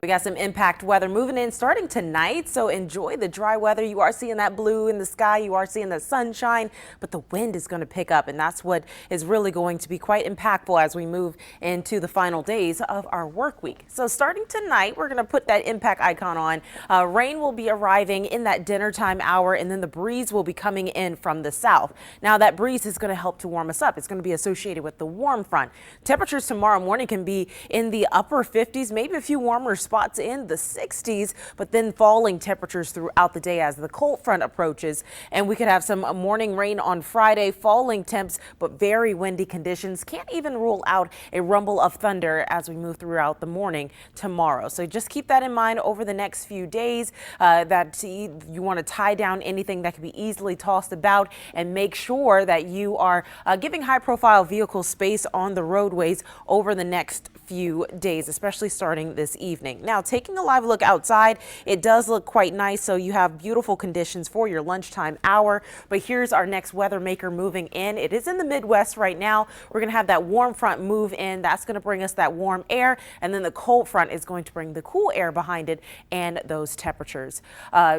We got some impact weather moving in starting tonight, so enjoy the dry weather. You are seeing that blue in the sky, you are seeing the sunshine, but the wind is going to pick up, and that's what is really going to be quite impactful as we move into the final days of our work week. So starting tonight, we're going to put that impact icon on. Rain will be arriving in that dinner time hour, and then the breeze will be coming in from the south. Now that breeze is going to help to warm us up. It's going to be associated with the warm front. Temperatures tomorrow morning can be in the upper 50s, maybe a few warmer spots in the 60s, but then falling temperatures throughout the day as the cold front approaches. And we could have some morning rain on Friday, falling temps, but very windy conditions. Can't even rule out a rumble of thunder as we move throughout the morning tomorrow. So just keep that in mind over the next few days, that you want to tie down anything that can be easily tossed about, and make sure that you are giving high profile vehicle space on the roadways over the next few days, especially starting this evening. Now, taking a live look outside, it does look quite nice, so you have beautiful conditions for your lunchtime hour. But here's our next weather maker moving in. It is in the Midwest right now. We're going to have that warm front move in. That's going to bring us that warm air, and then the cold front is going to bring the cool air behind it and those temperatures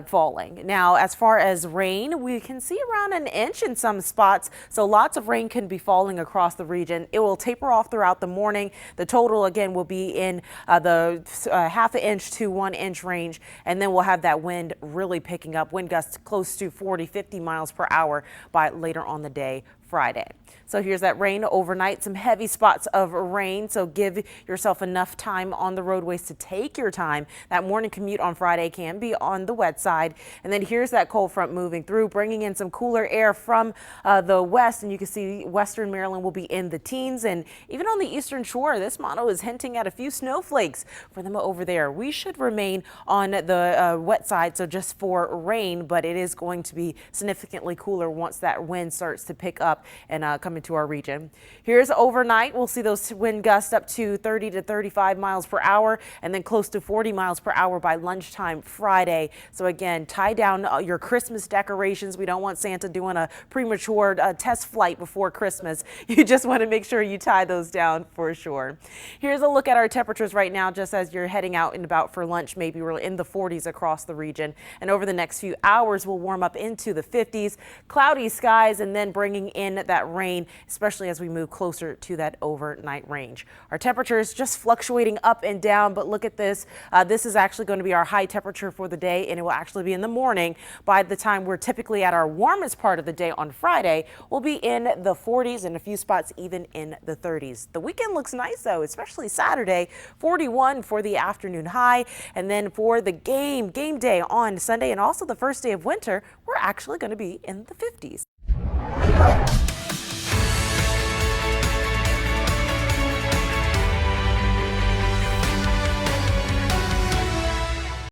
falling. Now, as far as rain, we can see around an inch in some spots, so lots of rain can be falling across the region. It will taper off throughout the morning. The total again will be in the half an inch to 1 inch range, and then we'll have that wind really picking up, wind gusts close to 40-50 miles per hour by later on the day Friday. So here's that rain overnight, some heavy spots of rain, so give yourself enough time on the roadways to take your time. That morning commute on Friday can be on the wet side. And then here's that cold front moving through, bringing in some cooler air from the west, and you can see western Maryland will be in the teens, and even on the eastern shore this model is hinting at a few snowflakes for them over there. We should remain on the wet side, so just for rain, but it is going to be significantly cooler once that wind starts to pick up and come into our region. Here's overnight. We'll see those wind gusts up to 30 to 35 miles per hour, and then close to 40 miles per hour by lunchtime Friday. So again, tie down your Christmas decorations. We don't want Santa doing a premature test flight before Christmas. You just want to make sure you tie those down for sure. Here's a look at our temperatures right now, just as you're heading out and about for lunch. Maybe we're in the 40s across the region, and over the next few hours we'll warm up into the 50s, cloudy skies, and then bringing in that rain, especially as we move closer to that overnight range. Our temperatures just fluctuating up and down, but look at this. This is actually going to be our high temperature for the day, and it will actually be in the morning. By the time we're typically at our warmest part of the day on Friday, we'll be in the 40s and a few spots even in the 30s. The weekend looks nice though, especially Saturday, 41 for the afternoon high, and then for the game day on Sunday and also the first day of winter, we're actually going to be in the 50s.